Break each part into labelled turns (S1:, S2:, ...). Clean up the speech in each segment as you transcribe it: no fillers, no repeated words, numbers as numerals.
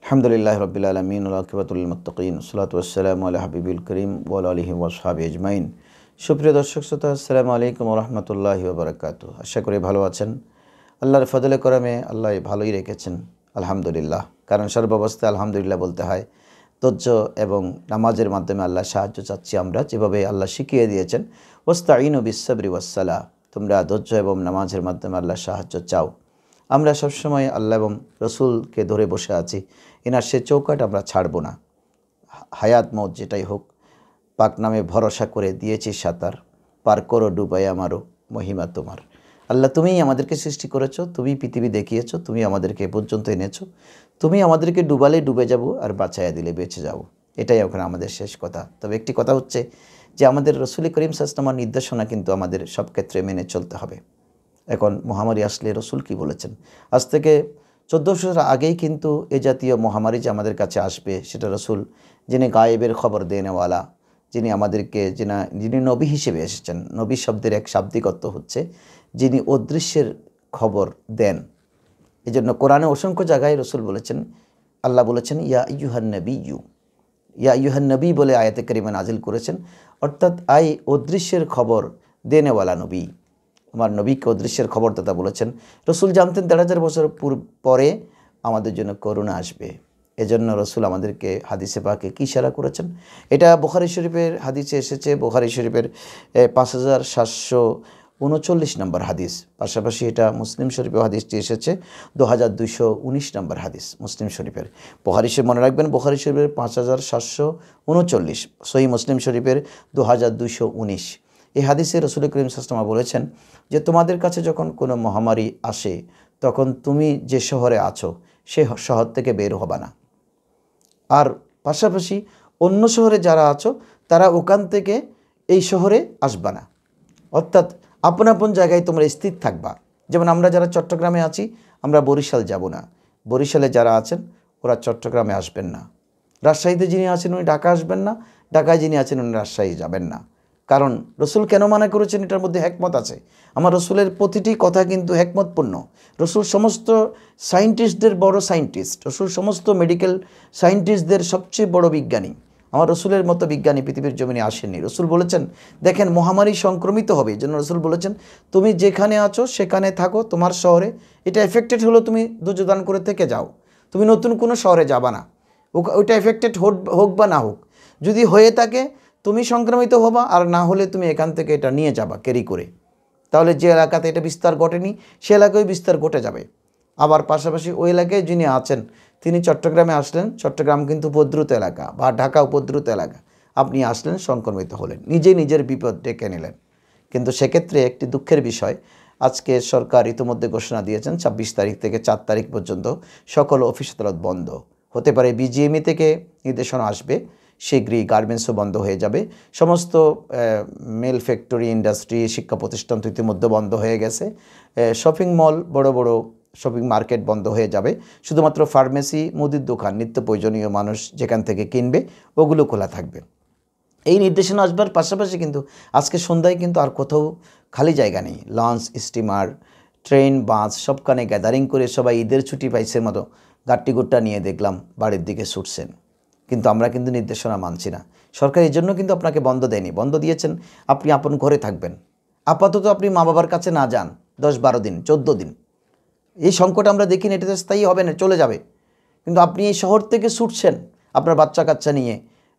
S1: আলহামদুলিল্লাহ রবিল আলমিন আকিবাতুল মুত্তাকিন সালাতু ওয়াসসালামু আলা হাবিবিল করিম ওয়া আলা আলিহি ওয়া আসহাবিহি আজমাইন। সুপ্রিয় দর্শক শ্রোতা, আসসালামু আলাইকুম ওয়া রাহমাতুল্লাহি ওয়া বারাকাতুহু। আশা করি ভালো আছেন। আল্লাহর ফজলে করমে আল্লাহ ভালোই রেখেছেন, আলহামদুলিল্লাহ। কারণ সর্বাবস্থায় আলহামদুলিল্লাহ বলতে হয়। ধৈর্য এবং নামাজের মাধ্যমে আল্লাহ সাহায্য চাচ্ছি আমরা, যেভাবে আল্লাহ শিখিয়ে দিয়েছেন, ওয়াস্তাঈনু বিস-সাবরি ওয়াস-সালাহ, তোমরা ধৈর্য এবং নামাজের মাধ্যমে আল্লাহ সাহায্য চাও। আমরা সবসময় আল্লাহ এবং রসুলকে ধরে বসে আছি, এনার সে চৌকাট আমরা ছাড়ব না। হায়াত মত যেটাই হোক, পাক নামে ভরসা করে দিয়েছি সাঁতার, পার করো ডুবাই আমারও মহিমা তোমার। আল্লাহ, তুমিই আমাদেরকে সৃষ্টি করেছো, তুমি পৃথিবী দেখিয়েছো, তুমি আমাদেরকে এ পর্যন্ত এনেছো, তুমি আমাদেরকে ডুবালে ডুবে যাব আর বাঁচাইয়া দিলে বেঁচে যাব। এটাই ওখানে আমাদের শেষ কথা। তবে একটি কথা হচ্ছে যে আমাদের রসুল করিম সাল্লাল্লাহু আলাইহি ওয়াসাল্লামের নির্দেশনা কিন্তু আমাদের সব ক্ষেত্রে মেনে চলতে হবে। এখন মহামারী আসলে রসুল কি বলেছেন? আজ থেকে 1400 বছর আগেই কিন্তু এ জাতীয় মহামারী যে আমাদের কাছে আসবে, সেটা রসুল, যিনি গায়েবের খবর দেনেওয়ালা, যিনি আমাদেরকে যিনি নবী হিসেবে এসেছেন। নবী শব্দের এক শাব্দিক অর্থ হচ্ছে যিনি অদৃশ্যের খবর দেন। এই জন্য কোরআনে অসংখ্য জায়গায় রসুল বলেছেন, আল্লাহ বলেছেন ইয়া আইয়ুহান নবিয়্যু, ইয়া আইয়ুহান নবী বলে আয়াতে কারিমা নাজিল করেছেন। অর্থাৎ অদৃশ্যের খবর দেনেওয়ালা নবী, আমার নবীকে অদৃশ্যের খবরদাতা বলেছেন। রসুল জানতেন 1500 বছর পরে আমাদের জন্য করুণা আসবে। এজন্য রসুল আমাদেরকে হাদিসে পাকে কী ইশারা করেছেন? এটা বুখারী শরীফের হাদিসে এসেছে, বুখারী শরীফের 5739 নম্বর হাদিস। পাশাপাশি এটা মুসলিম শরীফের হাদিসটি এসেছে 2219 নম্বর হাদিস মুসলিম শরীফের। বুখারী শরীফ মনে রাখবেন, বুখারী শরীফের 5739, সহিহ মুসলিম শরীফের 2219। এই হাদিসে রসুল করিম সাল্লাল্লাহু আলাইহি ওয়াসাল্লাম বলেছেন যে তোমাদের কাছে যখন কোনো মহামারী আসে, তখন তুমি যে শহরে আছো সে শহর থেকে বের হবা না, আর পাশাপাশি অন্য শহরে যারা আছো তারা ওখান থেকে এই শহরে আসবা না। অর্থাৎ আপন আপন জায়গায় তোমরা স্থির থাকবা। যেমন আমরা যারা চট্টগ্রামে আছি, আমরা বরিশাল যাব না। বরিশালে যারা আছেন ওরা চট্টগ্রামে আসবেন না। রাজশাহীতে যিনি আছেন উনি ঢাকা আসবেন না, ঢাকায় যিনি আছেন উনি রাজশাহী যাবেন না। কারণ রসুল কেন মানা করেছেন, এটার মধ্যে হেকমত আছে। আমার রসুলের প্রতিটি কথা কিন্তু হেকমতপূর্ণ। রসুল সমস্ত সায়েন্টিস্টদের বড় সায়েন্টিস্ট, রসুল সমস্ত মেডিকেল সায়েন্টিস্টদের সবচেয়ে বড় বিজ্ঞানী। আমার রসুলের মতো বিজ্ঞানী পৃথিবীর জমিনে আসেননি। রসুল বলেছেন, দেখেন মহামারী সংক্রমিত হবে, এই জন্য রসুল বলেছেন তুমি যেখানে আছো সেখানে থাকো, তোমার শহরে এটা এফেক্টেড হলো তুমি ধৈর্য দান করে থেকে যাও, তুমি নতুন কোনো শহরে যাবা না। ওইটা এফেক্টেড হোক বা না হোক, যদি হয়ে থাকে তুমি সংক্রমিত হবা, আর না হলে তুমি এখান থেকে এটা নিয়ে যাবা ক্যারি করে। তাহলে যে এলাকাতে এটা বিস্তার ঘটেনি সে এলাকায় বিস্তার ঘটে যাবে। আবার পাশাপাশি ওই এলাকায় যিনি আছেন তিনি চট্টগ্রামে আসলেন, চট্টগ্রাম কিন্তু উপদ্রুত এলাকা, বা ঢাকা উপদ্রুত এলাকা, আপনি আসলেন সংক্রমিত হলেন, নিজের বিপদ ডেকে নিলেন। কিন্তু সেক্ষেত্রে একটি দুঃখের বিষয়, আজকে সরকার ইতিমধ্যে ঘোষণা দিয়েছেন 26 তারিখ থেকে 4 তারিখ পর্যন্ত সকল অফিস আদালত বন্ধ হতে পারে। বিজিএমই থেকে নির্দেশনা আসবে, শীঘ্রই গার্মেন্টসও বন্ধ হয়ে যাবে। সমস্ত মেল ফ্যাক্টরি, ইন্ডাস্ট্রি, শিক্ষা প্রতিষ্ঠান তো ইতিমধ্যে বন্ধ হয়ে গেছে। শপিং মল, বড় বড় শপিং মার্কেট বন্ধ হয়ে যাবে। শুধুমাত্র ফার্মেসি, মুদির দোকান, নিত্য প্রয়োজনীয় মানুষ যেখান থেকে কিনবে ওগুলো খোলা থাকবে। এই নির্দেশনা আসবার পাশাপাশি কিন্তু আজকে সন্ধ্যায় কিন্তু আর কোথাও খালি জায়গা নেই। লঞ্চ, স্টিমার, ট্রেন, বাস সবখানে গ্যাদারিং করে সবাই ঈদের ছুটি পাইছে মতো গাট্টি গোট্টা নিয়ে দেখলাম বাড়ির দিকে ছুটছেন। কিন্তু আমরা কিন্তু নির্দেশনা মানছি না। সরকার এই জন্য কিন্তু আপনাকে বন্ধ দেয়নি, বন্ধ দিয়েছেন আপনি আপন ঘরে থাকবেন। আপাতত আপনি মা বাবার কাছে না যান 10-12 দিন, 14 দিন। এই সংকট আমরা দেখিনি, এটা তো স্থায়ী হবে না, চলে যাবে। কিন্তু আপনি এই শহর থেকে ছুটছেন আপনার বাচ্চা কাচ্চা নিয়ে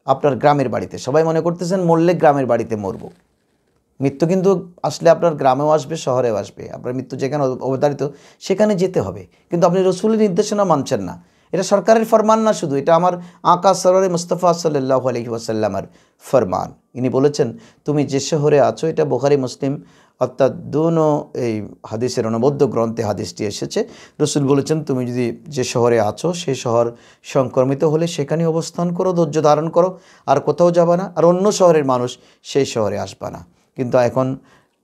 S1: আপনার গ্রামের বাড়িতে। সবাই মনে করতেছেন মরলে গ্রামের বাড়িতে মরব। মৃত্যু কিন্তু আসলে আপনার গ্রামেও আসবে, শহরেও আসবে। আপনার মৃত্যু যেখানে অবধারিত সেখানে যেতে হবে। কিন্তু আপনি রসুলের নির্দেশনা মানছেন না। এটা সরকারের ফরমান না শুধু, এটা আমার আকা সররে মুস্তাফা সাল্লাল্লাহু আলাইহি ওয়াসাল্লামের ফরমান। ইনি বলেছেন তুমি যে শহরে আছো, এটা বুখারী মুসলিম অর্থাৎ দুনো এই হাদিসের অনবদ্য গ্রন্থে হাদিসটি এসেছে। রসুল বলেছেন তুমি যদি যে শহরে আছো সেই শহর সংক্রমিত হলে সেখানে অবস্থান করো, ধৈর্য ধারণ করো, আর কোথাও যাবা না, আর অন্য শহরের মানুষ সেই শহরে আসবা না। কিন্তু এখন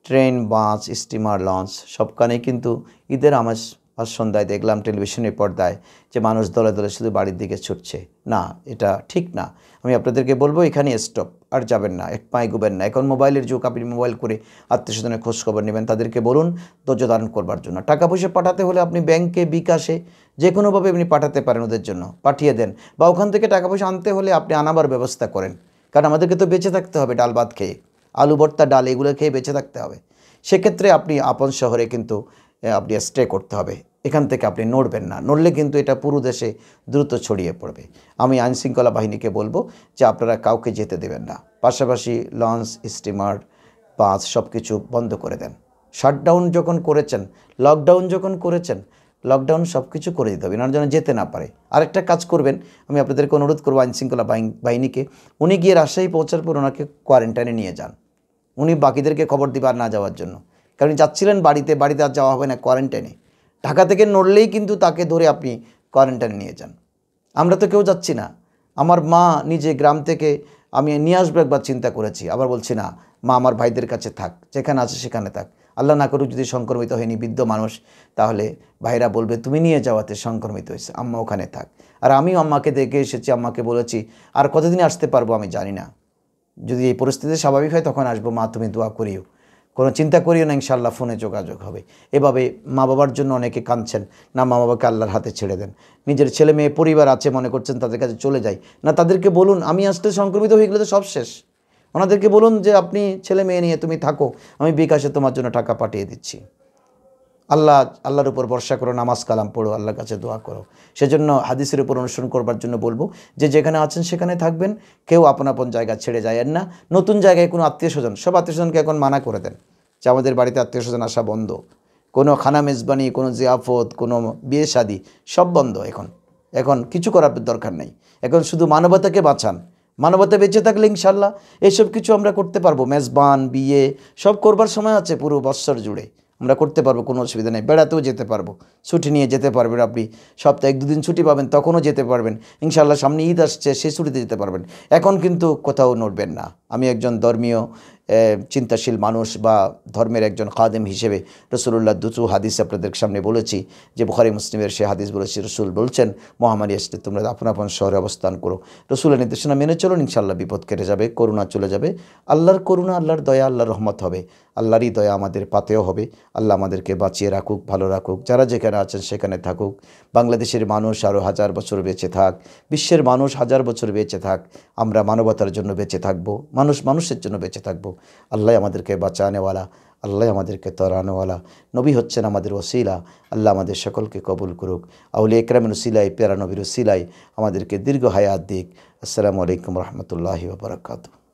S1: ট্রেন, বাস, স্টিমার, লঞ্চ সবখানেই কিন্তু ঈদের আমেজ আজ সন্ধ্যায় দেখলাম টেলিভিশনের পর্দায় যে মানুষ দলে দলে শুধু বাড়ির দিকে ছুটছে। না, এটা ঠিক না। আমি আপনাদেরকে বলবো এখানে স্টপ, আর যাবেন না, এক পায়ে গুবেন না। এখন মোবাইলের যুগ, আপনি মোবাইল করে আত্মীয়স্বজনের খোঁজখবর নেবেন, তাদেরকে বলুন ধৈর্য ধারণ করবার জন্য। টাকা পয়সা পাঠাতে হলে আপনি ব্যাংকে, বিকাশে যে কোনোভাবে আপনি পাঠাতে পারেন, ওদের জন্য পাঠিয়ে দেন। বা ওখান থেকে টাকা পয়সা আনতে হলে আপনি আনাবার ব্যবস্থা করেন, কারণ আমাদেরকে তো বেঁচে থাকতে হবে, ডাল ভাত খেয়ে, আলু ভর্তা, ডাল এগুলো খেয়ে বেঁচে থাকতে হবে। সেক্ষেত্রে আপনি আপন শহরে কিন্তু আপনি স্টে করতে হবে, এখান থেকে আপনি নড়বেন না। নড়লে কিন্তু এটা পুরো দেশে দ্রুত ছড়িয়ে পড়বে। আমি আইনশৃঙ্খলা বাহিনীকে বলবো যে আপনারা কাউকে যেতে দেবেন না। পাশাপাশি লঞ্চ, স্টিমার, বাস সব কিছু বন্ধ করে দেন। শাটডাউন যখন করেছেন, লকডাউন যখন করেছেন, লকডাউন সব কিছু করে দিতে হবে, এনার যেন যেতে না পারে। আরেকটা কাজ করবেন, আমি আপনাদেরকে অনুরোধ করবো আইনশৃঙ্খলা বাহিনীকে, উনি গিয়ে রাজশাহী পৌঁছার পর ওনাকে কোয়ারেন্টাইনে নিয়ে যান। উনি বাকিদেরকে খবর দিবে আর না যাওয়ার জন্য, কারণ যাচ্ছিলেন বাড়িতে, বাড়িতে আর যাওয়া হবে না, কোয়ারেন্টাইনে। ঢাকা থেকে নড়লেই কিন্তু তাকে ধরে আপনি কোয়ারেন্টাইনে নিয়ে যান। আমরা তো কেউ যাচ্ছি না। আমার মা নিজে গ্রাম থেকে আমি নিয়ে আসবো একবার চিন্তা করেছি, আবার বলছি না, মা আমার ভাইদের কাছে থাক, যেখানে আছে সেখানে থাক। আল্লাহ না করুক যদি সংক্রমিত হয়নি, বৃদ্ধ মানুষ, তাহলে ভাইরা বলবে তুমি নিয়ে যাওয়াতে সংক্রমিত হয়েছে, আম্মা ওখানে থাক। আর আমিও আম্মাকে দেখে এসেছি, আম্মাকে বলেছি আর কতদিন আসতে পারবো আমি জানি না, যদি এই পরিস্থিতি স্বাভাবিক হয় তখন আসবো, মা তুমি দোয়া করিও, কোনো চিন্তা করিও না, ইনশাআল্লাহ ফোনে যোগাযোগ হবে। এভাবে মা বাবার জন্য অনেকে কাঁদছেন, না মা বাবাকে আল্লাহর হাতে ছেড়ে দেন। নিজের ছেলে মেয়ে পরিবার আছে মনে করছেন তাদের কাছে চলে যাই না, তাদেরকে বলুন আমি আসলে সংক্রমিত হয়ে গেলে তো সব শেষ। ওনাদেরকে বলুন যে আপনি ছেলে মেয়ে নিয়ে তুমি থাকো, আমি বিকাশে তোমার জন্য টাকা পাঠিয়ে দিচ্ছি। আল্লাহর উপর ভরসা করো, নামাজ কালাম পড়ো, আল্লাহর কাছে দোয়া করো। সেজন্য হাদিসের উপর অনুসরণ করবার জন্য বলবো যে যেখানে আছেন সেখানে থাকবেন, কেউ আপন আপন জায়গা ছেড়ে যায়েন না। নতুন জায়গায় কোনো আত্মীয় স্বজন, সব আত্মীয় স্বজনকে এখন মানা করে দেন যে আমাদের বাড়িতে আত্মীয় স্বজন আসা বন্ধ। কোনো খানা মেজবানি, কোনো জিয়াফত, কোনো বিয়ে শাদি সব বন্ধ। এখন কিছু করার দরকার নেই। এখন শুধু মানবতাকে বাঁচান। মানবতা বেঁচে থাকলে ইনশাল্লাহ এইসব কিছু আমরা করতে পারবো। মেজবান, বিয়ে সব করবার সময় আছে, পুরো বৎসর জুড়ে আমরা করতে পারবো, কোনো অসুবিধা নেই। বেড়াতেও যেতে পারবো, ছুটি নিয়ে যেতে পারবেন আপনি। সপ্তাহে 1-2 দিন ছুটি পাবেন, তখনও যেতে পারবেন ইনশাআল্লাহ। সামনে ঈদ আসছে, সেই ছুটিতে যেতে পারবেন। এখন কিন্তু কোথাও নড়বেন না। আমি একজন ধর্মীয় চিন্তাশীল মানুষ বা ধর্মের একজন খাদেম হিসেবে রসুলুল্লাহ দুটো হাদিস আপনাদের সামনে বলেছি, যে বুখারী মুসলিমের সে হাদিস বলেছি। রসুল বলছেন মহামারী আসলে তোমরা আপন আপন শহরে অবস্থান করো, রসুলের নির্দেশনা মেনে চলুন, ইনশাআল্লাহ বিপদ কেটে যাবে, করুণা চলে যাবে। আল্লাহর করুণা, আল্লাহর দয়া, আল্লাহর রহমত হবে, আল্লাহরই দয়া আমাদের পাতেও হবে। আল্লাহ আমাদেরকে বাঁচিয়ে রাখুক, ভালো রাখুক, যারা যেখানে আছেন সেখানে থাকুক। বাংলাদেশের মানুষ আরও 1000 বছর বেঁচে থাক, বিশ্বের মানুষ 1000 বছর বেঁচে থাক। আমরা মানবতার জন্য বেঁচে থাকবো, মানুষ মানুষের জন্য বেঁচে থাকবো। আল্লাহ আমাদেরকে বাঁচানেওয়ালা, আল্লাহ আমাদেরকে তরানোওয়ালা। নবী হচ্ছেন আমাদের ওসিলা। আল্লাহ আমাদের সকলকে কবুল করুক। আউলিয়া ইকরামের ওসিলায়, প্যারা নবীর ওসিলায় আমাদেরকে দীর্ঘ হায়াত দিক। আসসালামু আলাইকুম রহমতুল্লাহি ওয়া বারাকাতুহু।